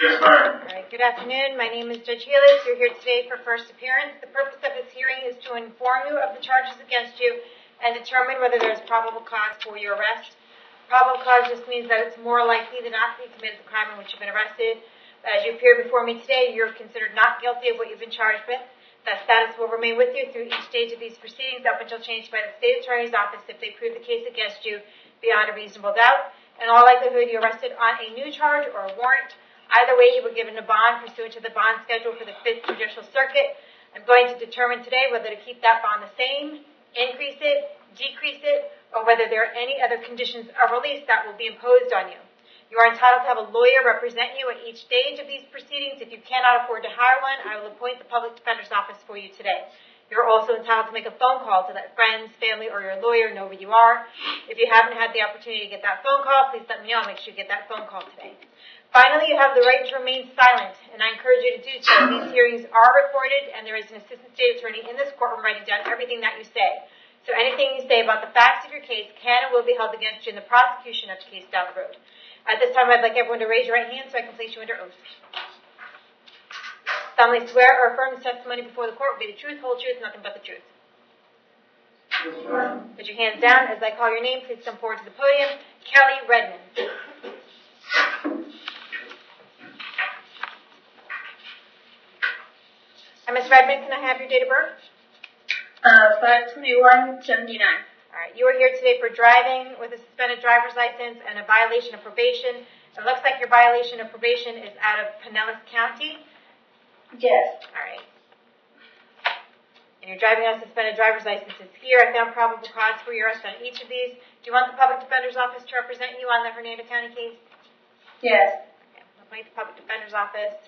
Yes, ma'am. All right, good afternoon. My name is Judge Healis. You're here today for first appearance. The purpose of this hearing is to inform you of the charges against you and determine whether there is probable cause for your arrest. Probable cause just means that it's more likely than not that you committed the crime in which you've been arrested. As you appear before me today, you're considered not guilty of what you've been charged with. That status will remain with you through each stage of these proceedings up until changed by the state attorney's office if they prove the case against you beyond a reasonable doubt. In all likelihood, you're arrested on a new charge or a warrant. Either way, you were given a bond pursuant to the bond schedule for the 5th Judicial Circuit. I'm going to determine today whether to keep that bond the same, increase it, decrease it, or whether there are any other conditions of release that will be imposed on you. You are entitled to have a lawyer represent you at each stage of these proceedings. If you cannot afford to hire one, I will appoint the Public Defender's Office for you today. You're also entitled to make a phone call to let friends, family, or your lawyer know where you are. If you haven't had the opportunity to get that phone call, please let me know. I'll make sure you get that phone call today. Finally, you have the right to remain silent, and I encourage you to do so. These hearings are recorded, and there is an assistant state attorney in this courtroom writing down everything that you say. So anything you say about the facts of your case can and will be held against you in the prosecution of the case down the road. At this time, I'd like everyone to raise your right hand so I can place you under oath. Solemnly swear or affirm the testimony before the court will be the truth, whole truth, nothing but the truth. Put your hands down. As I call your name, please come forward to the podium. Kelly Redmond. Ms. Redmond, can I have your date of birth? 5/21/79. All right. You are here today for driving with a suspended driver's license and a violation of probation. It looks like your violation of probation is out of Pinellas County. Yes. All right. And you're driving on a suspended driver's license. It's here. I found probable cause for your arrest on each of these. Do you want the Public Defender's Office to represent you on the Hernando County case? Yes. Okay. I'll appoint the Public Defender's Office.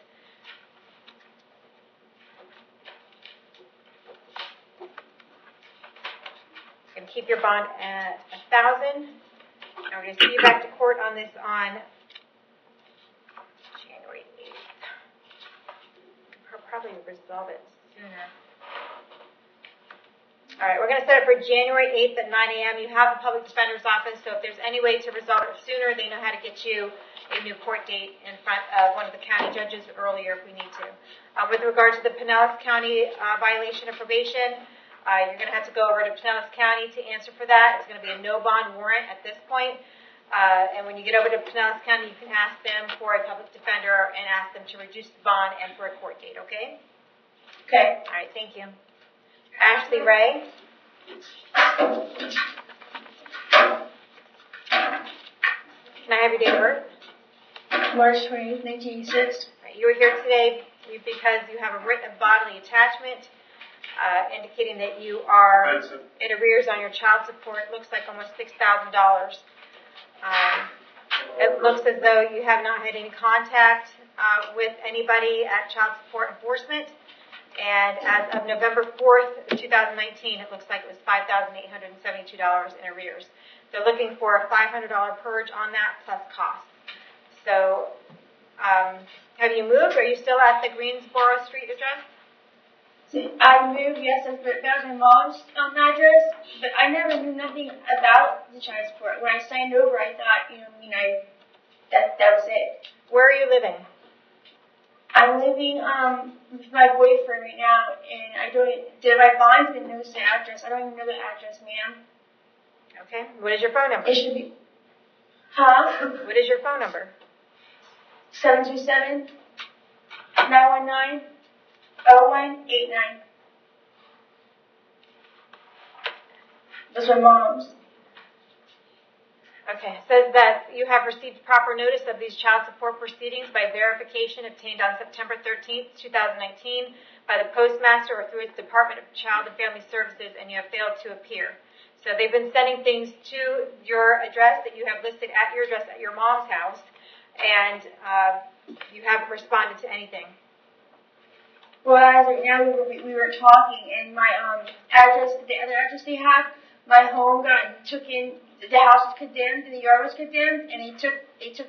Going to keep your bond at $1,000. And we're going to see you back to court on this on January 8th. We'll probably resolve it sooner. All right, we're going to set it for January 8th at 9 a.m. You have the Public Defender's Office, so if there's any way to resolve it sooner, they know how to get you a new court date in front of one of the county judges earlier if we need to. With regard to the Pinellas County violation of probation, you're going to have to go over to Pinellas County to answer for that. It's going to be a no-bond warrant at this point. And when you get over to Pinellas County, you can ask them for a public defender and ask them to reduce the bond and for a court date, okay? Okay. All right, thank you. Ashley Ray. Can I have your date of birth? March 20th, 1986. All right, you are here today because you have a writ of bodily attachment indicating that you are in arrears on your child support. It looks like almost $6,000. It looks as though you have not had any contact with anybody at Child Support Enforcement. And as of November 4th, 2019, it looks like it was $5,872 in arrears. They're looking for a $500 purge on that plus costs. So, have you moved? Are you still at the Greensboro Street address? I moved, yes, but that was my mom's address, but I never knew nothing about the child support. When I signed over, I thought, that was it. Where are you living? I'm living with my boyfriend right now, and my bond's been noticed the address. I don't even know the address, ma'am. Okay. What is your phone number? It should be. Huh? What is your phone number? 727-919-0189. That's my mom's. Okay. It says that you have received proper notice of these child support proceedings by verification obtained on September 13th, 2019 by the postmaster or through its Department of Child and Family Services, and you have failed to appear. So they've been sending things to your address that you have listed at your address at your mom's house, and you haven't responded to anything. Well, as right now we were talking, and my address, the other address they have, my home got took in. The house was condemned, and the yard was condemned, and they took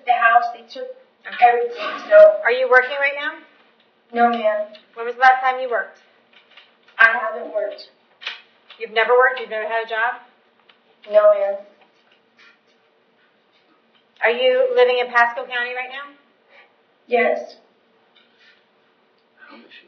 the house, they took everything. So, are you working right now? No, ma'am. When was the last time you worked? I haven't worked. You've never worked? You've never had a job? No, ma'am. Are you living in Pasco County right now? Yes. How old is she?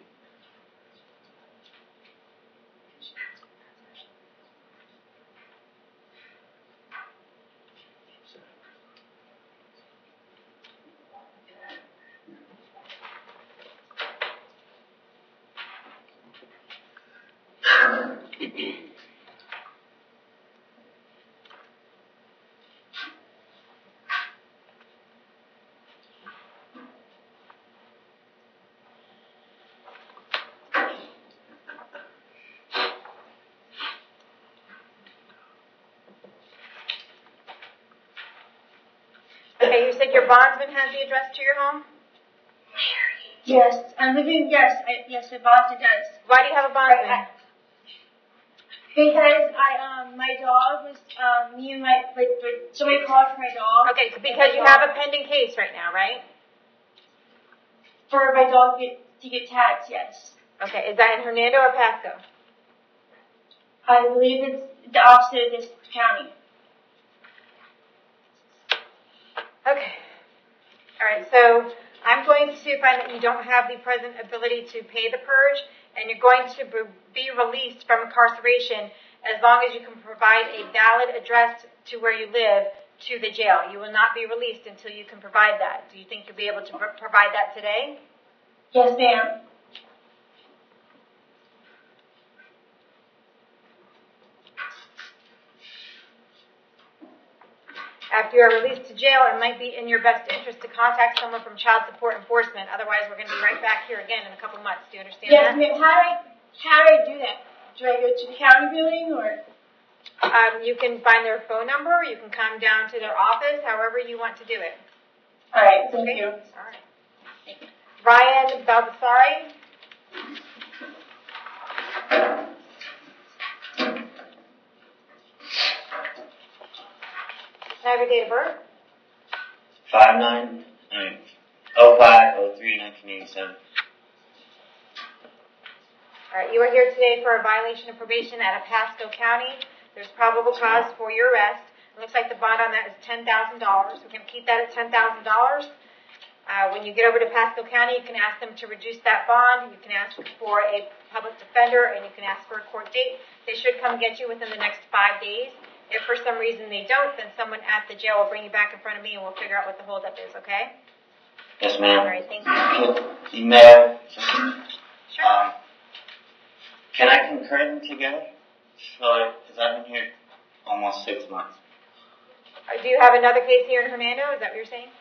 Okay, you said your bondsman has the address to your home? Yes. I'm living, yes, the bondsman does. Why do you have a bondsman? Because my dog was, me and my, somebody called for my dog. Okay, so because you have a pending case right now, right? For my dog to get tagged, yes. Okay, is that in Hernando or Pasco? I believe it's the opposite of this county. Okay. All right, so I'm going to find that you don't have the present ability to pay the purge, and you're going to be released from incarceration as long as you can provide a valid address to where you live to the jail. You will not be released until you can provide that. Do you think you'll be able to provide that today? Yes, ma'am. After you are released to jail, it might be in your best interest to contact someone from Child Support Enforcement. Otherwise, we're going to be right back here again in a couple months. Do you understand yes, that? Yes, ma'am. How do I do that? Do I go to the county building or? You can find their phone number. You can come down to their office, however you want to do it. All right, thank you. All right. Thank you. Ryan Baldassari. Can I have your date of birth? 05/03/1987. All right, you are here today for a violation of probation out of Pasco County. There's probable cause for your arrest. It looks like the bond on that is $10,000. We're going to keep that at $10,000. When you get over to Pasco County, you can ask them to reduce that bond. You can ask for a public defender, and you can ask for a court date. They should come get you within the next 5 days. If for some reason they don't, then someone at the jail will bring you back in front of me, and we'll figure out what the holdup is, okay? Yes, ma'am. All right, thank you. Email. Sure. Can I concur them together? Because I've been here almost 6 months. Do you have another case here in Hernando? Is that what you're saying?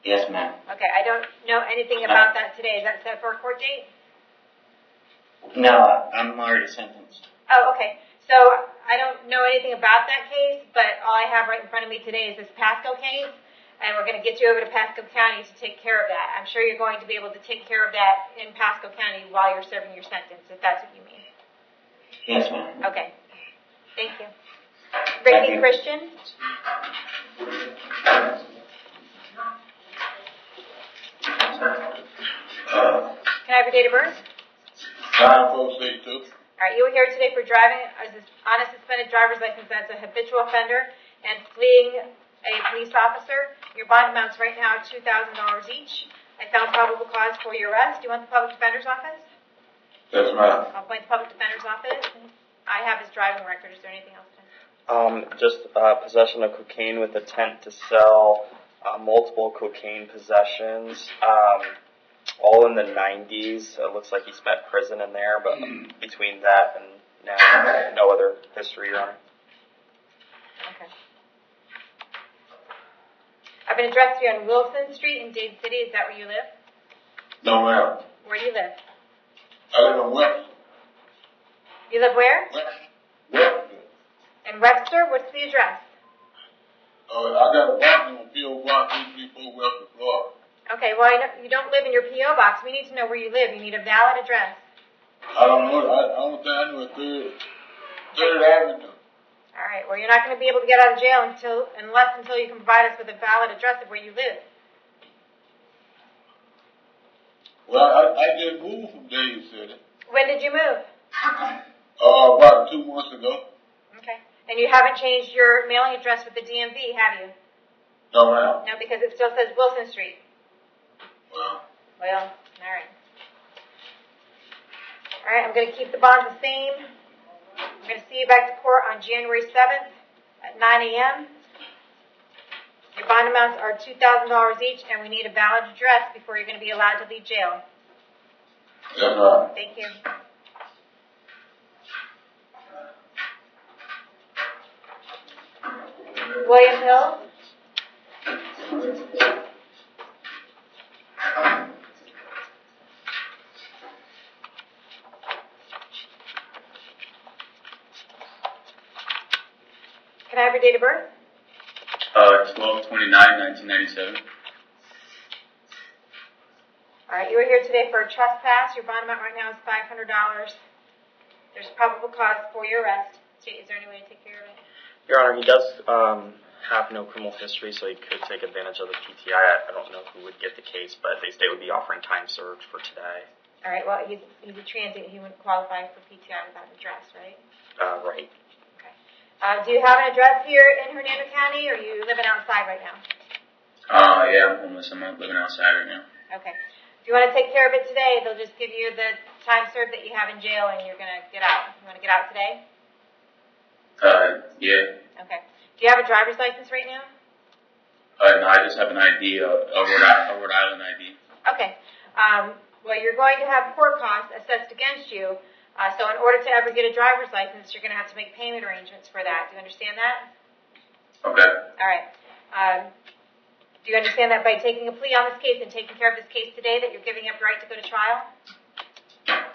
Yes, ma'am. Okay, I don't know anything about that today. Is that set for a court date? No, I'm already sentenced. Oh, okay. So I don't know anything about that case, but all I have right in front of me today is this Pasco case, and we're going to get you over to Pasco County to take care of that. I'm sure you're going to be able to take care of that in Pasco County while you're serving your sentence, if that's what you mean. Yes, ma'am. Okay. Thank you. Ricky Christian. Can I have your date of birth? 9462. All right, you were here today for driving on a suspended driver's license as a habitual offender and fleeing a police officer. Your bond amounts right now $2,000 each. I found probable cause for your arrest. Do you want the public defender's office? Yes, ma'am. I'll appoint the public defender's office. I have his driving record. Is there anything else? Just possession of cocaine with intent to sell, multiple cocaine possessions, all in the 90s. It looks like he spent prison in there, but between that and now, no other history, Your Honor. Okay. I've been addressed here on Wilson Street in Dade City. Is that where you live? No, ma'am. Where do you live? I live in Webster. You live where? Webster. In Webster? What's the address? I got a box on P.O. Box 334 Webster, Florida. Okay, well, you don't live in your P.O. box. We need to know where you live. You need a valid address. I don't know. I don't think I know a Third Avenue. All right, well, you're not going to be able to get out of jail until you can provide us with a valid address of where you live. Well, I just moved from Dade City. When did you move? About 2 months ago. Okay. And you haven't changed your mailing address with the DMV, have you? No, ma'am. No, because it still says Wilson Street. Well, Will? All right. All right, I'm going to keep the bond the same. I'm going to see you back to court on January 7th at 9 a.m. Your bond amounts are $2,000 each, and we need a valid address before you're going to be allowed to leave jail. Yes, ma'am. Thank you. William Hill? Can I have your date of birth? 12/29/1997. All right, you are here today for a trespass. Your bond amount right now is $500. There's probable cause for your arrest. Is there any way to take care of it? Your Honor, he does have no criminal history, so he could take advantage of the PTI. I don't know who would get the case, but they would be offering time served for today. All right, well, he's a transient. He wouldn't qualify for PTI without an address, right? Right. Okay. Do you have an address here in Hernando County, or are you living outside right now? Yeah, I'm homeless. I'm living outside right now. Okay. If you want to take care of it today, they'll just give you the time served that you have in jail, and you're going to get out. You want to get out today? Yeah. Okay. Do you have a driver's license right now? No, I just have an ID, a Rhode Island ID. Okay. Well, you're going to have court costs assessed against you. So in order to ever get a driver's license, you're going to have to make payment arrangements for that. Do you understand that? Okay. All right. Do you understand that by taking a plea on this case and taking care of this case today, that you're giving up your right to go to trial?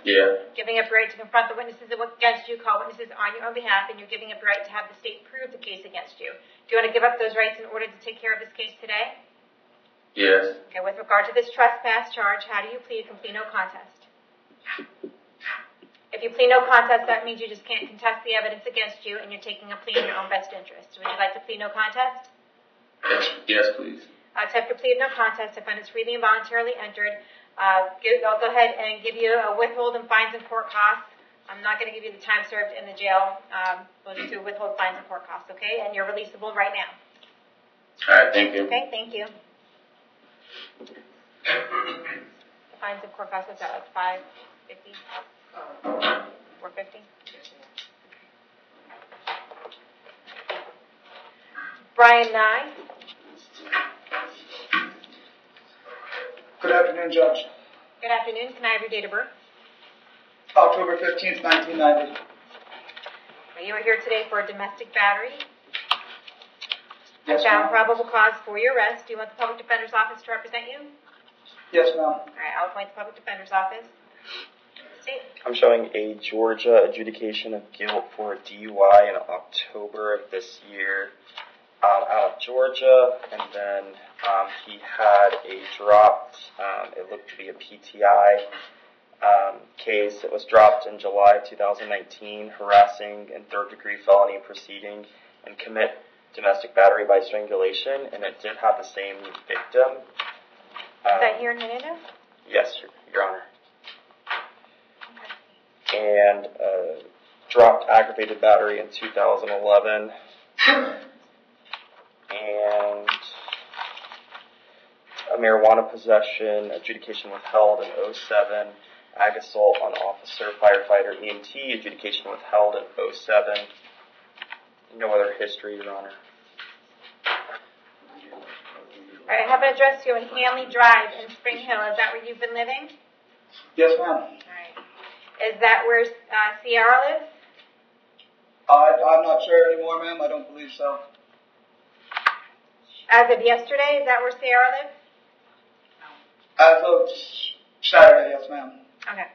Yeah. Giving up your right to confront the witnesses against you, call witnesses on your own behalf, and you're giving up your right to have the state prove the case against you. Do you want to give up those rights in order to take care of this case today? Yes. Okay, with regard to this trespass charge, how do you plead? You can plead no contest. If you plead no contest, that means you just can't contest the evidence against you, and you're taking a plea in your own best interest. Would you like to plead no contest? Yes, please. To have to plead no contest, if it's freely and voluntarily entered, I'll go ahead and give you a withhold and fines and court costs. I'm not going to give you the time served in the jail. We'll just do withhold fines and court costs, okay? And you're releasable right now. All right, thank you. Okay, thank you. Fines and court costs, what's that, like $5.50? $4.50? Brian Nye. Good afternoon, Judge. Good afternoon. Can I have your date of birth? October 15th, 1990. You are here today for a domestic battery. Yes, I found ma'am. probable cause for your arrest. Do you want the public defender's office to represent you? Yes, ma'am. All right, I'll appoint the public defender's office. State. I'm showing a Georgia adjudication of guilt for a DUI in October of this year out of Georgia, and then he had a dropped, it looked to be a PTI case. It was dropped in July of 2019, harassing and third-degree felony proceeding and commit domestic battery by strangulation, and it did have the same victim. Is that here in Hernando? Yes, Your Honor. And dropped aggravated battery in 2011, and a marijuana possession adjudication withheld in 07, ag assault on officer, firefighter, EMT adjudication withheld in 07. No other history, Your Honor. All right, I have an address here in Hanley Drive in Spring Hill. Is that where you've been living? Yes, ma'am. All right. Is that where Sierra lives? I'm not sure anymore, ma'am. I don't believe so. As of yesterday, is that where Sierra lives? As of Saturday, yes, ma'am. Okay.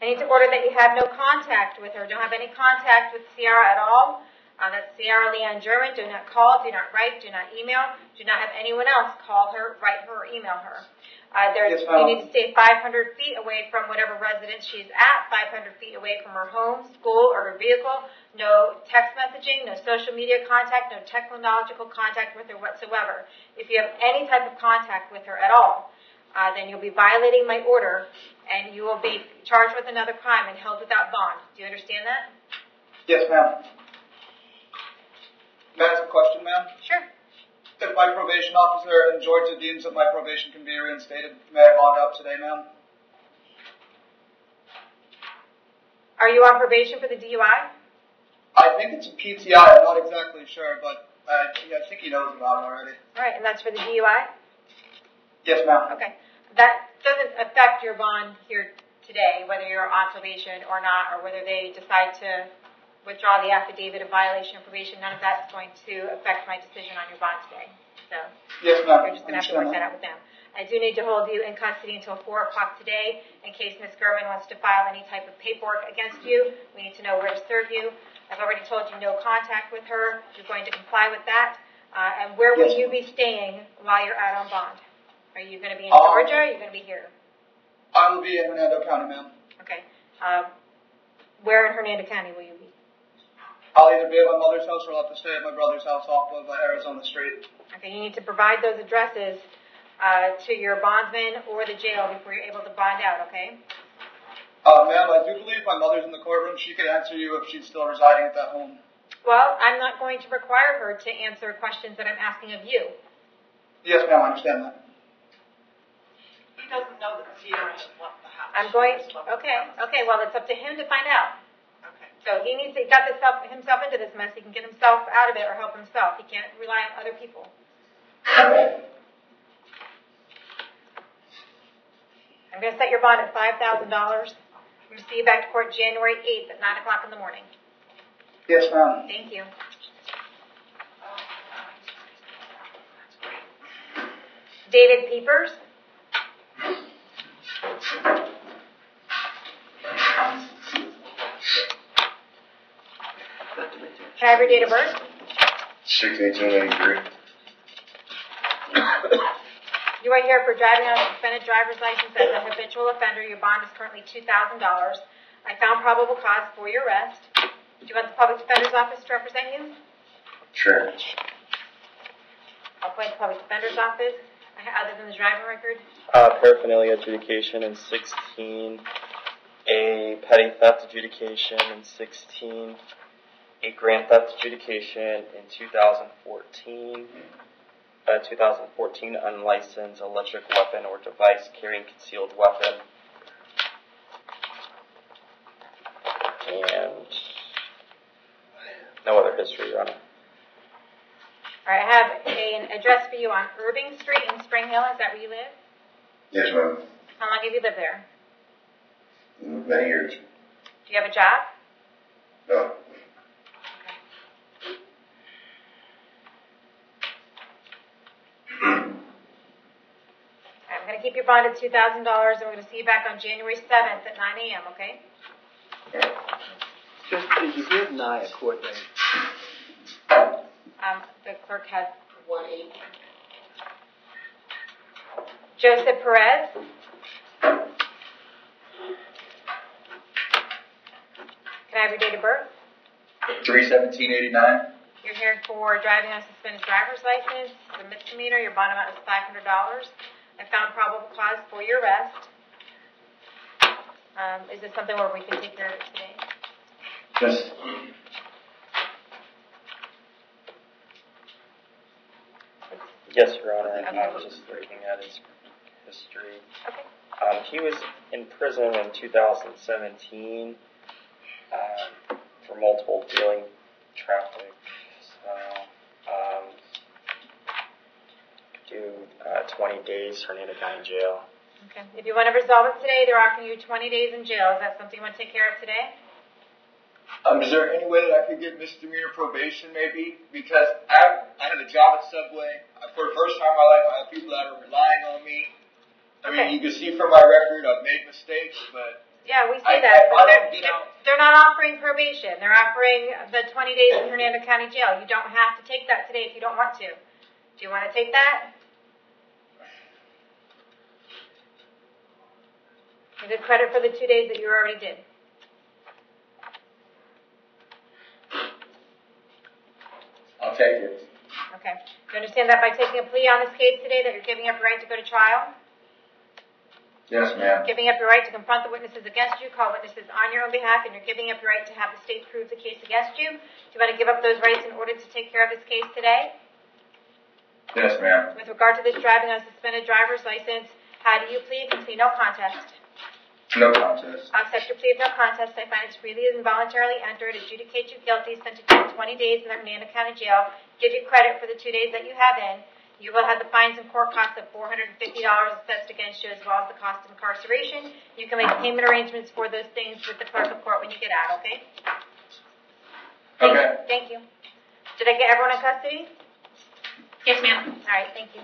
I need to order that you have no contact with her. Don't have any contact with Sierra at all. That's Sierra Leanne German. Do not call, do not write, do not email. Do not have anyone else call her, write her, or email her. Yes, you need to stay 500 feet away from whatever residence she's at, 500 feet away from her home, school, or her vehicle. No text messaging, no social media contact, no technological contact with her whatsoever. If you have any type of contact with her at all, then you'll be violating my order, and you will be charged with another crime and held without bond. Do you understand that? Yes, ma'am. May I ask a question, ma'am? Sure. if my probation officer and Georgia deems that my probation can be reinstated, may I bond out today, ma'am? Are you on probation for the DUI? I think it's a PTI. I'm not exactly sure, but I think he knows about it already. All right, and that's for the DUI? Yes, ma'am. Okay. That doesn't affect your bond here today, whether you're on probation or not, or whether they decide to withdraw the affidavit of violation of probation. None of that's going to affect my decision on your bond today. So yes, ma'am. you're just going to have to work that out with them. I do need to hold you in custody until 4 o'clock today in case Ms. Gurman wants to file any type of paperwork against you. We need to know where to serve you. I've already told you no contact with her. You're going to comply with that. And where will you be staying while you're out on bond? Are you going to be in Georgia or are you going to be here? I will be in Hernando County, ma'am. Okay. Where in Hernando County will you be? I'll either be at my mother's house or I'll have to stay at my brother's house off of Arizona Street. Okay, you need to provide those addresses to your bondsman or the jail before you're able to bond out, okay? Ma'am, I do believe my mother's in the courtroom. She could answer you if she's still residing at that home. Well, I'm not going to require her to answer questions that I'm asking of you. Yes, ma'am, I understand that. He doesn't know that Sierra has left the house. Okay, well, it's up to him to find out. Okay. So he got himself into this mess. He can get himself out of it or help himself. He can't rely on other people. I'm going to set your bond at $5,000. I'm going to see you back to court January 8th at 9 o'clock in the morning. Yes, ma'am. Thank you. David Peepers. Can I have your date of birth? 6/18/83. You are here for driving on a suspended driver's license as a habitual offender. Your bond is currently $2,000. I found probable cause for your arrest. Do you want the public defender's office to represent you? Sure. I'll appoint the public defender's office. Other than the driving record? Paraphernalia adjudication in 16. A petty theft adjudication in 16. A grand theft adjudication in 2014. 2014 unlicensed electric weapon or device carrying concealed weapon. And no other history, Your Honor. All right, I have an address for you on Irving Street in Spring Hill. Is that where you live? Yes, ma'am. How long have you lived there? Many years. Do you have a job? No. I'm going to keep your bond at $2,000, and we're going to see you back on January 7th at 9 a.m., okay? Just, did you give Nye a court date? The clerk has 1/8. Joseph Perez. Can I have your date of birth? 3/17/89. You're here for driving on a suspended driver's license. It's a misdemeanor. Your bond amount is $500. I found probable cause for your arrest. Is this something where we can take care of it today? Just. Yes, Your Honor. Okay. I was just looking at his history. Okay. He was in prison in 2017 for multiple dealing traffic. So, 20 days, Hernando County Jail. Okay. If you want to resolve it today, they're offering you 20 days in jail. Is that something you want to take care of today? Is there any way that I could get misdemeanor probation, maybe? Because I had a job at Subway. For the first time in my life, I have people that are relying on me. I mean, you can see from my record, I've made mistakes, but Yeah, we see that. I don't get out. They're not offering probation. They're offering the 20 days in Hernando County Jail. You don't have to take that today if you don't want to. Do you want to take that? You get credit for the 2 days that you already did. I'll take it. Okay. Do you understand that by taking a plea on this case today that you're giving up your right to go to trial? Yes, ma'am. Giving up your right to confront the witnesses against you, call witnesses on your own behalf, and you're giving up your right to have the state prove the case against you. Do you want to give up those rights in order to take care of this case today? Yes, ma'am. With regard to this driving on a suspended driver's license, how do you plead? Plea no contest. No contest. I'll accept your plea of no contest. I find it's freely and voluntarily entered, adjudicate you guilty, sentence you to 20 days in the Hernando County Jail, give you credit for the 2 days that you have in. You will have the fines and court costs of $450 assessed against you, as well as the cost of incarceration. You can make payment arrangements for those things with the clerk of court when you get out, okay? Okay. Thank you. Did I get everyone in custody? Yes, ma'am. All right, thank you.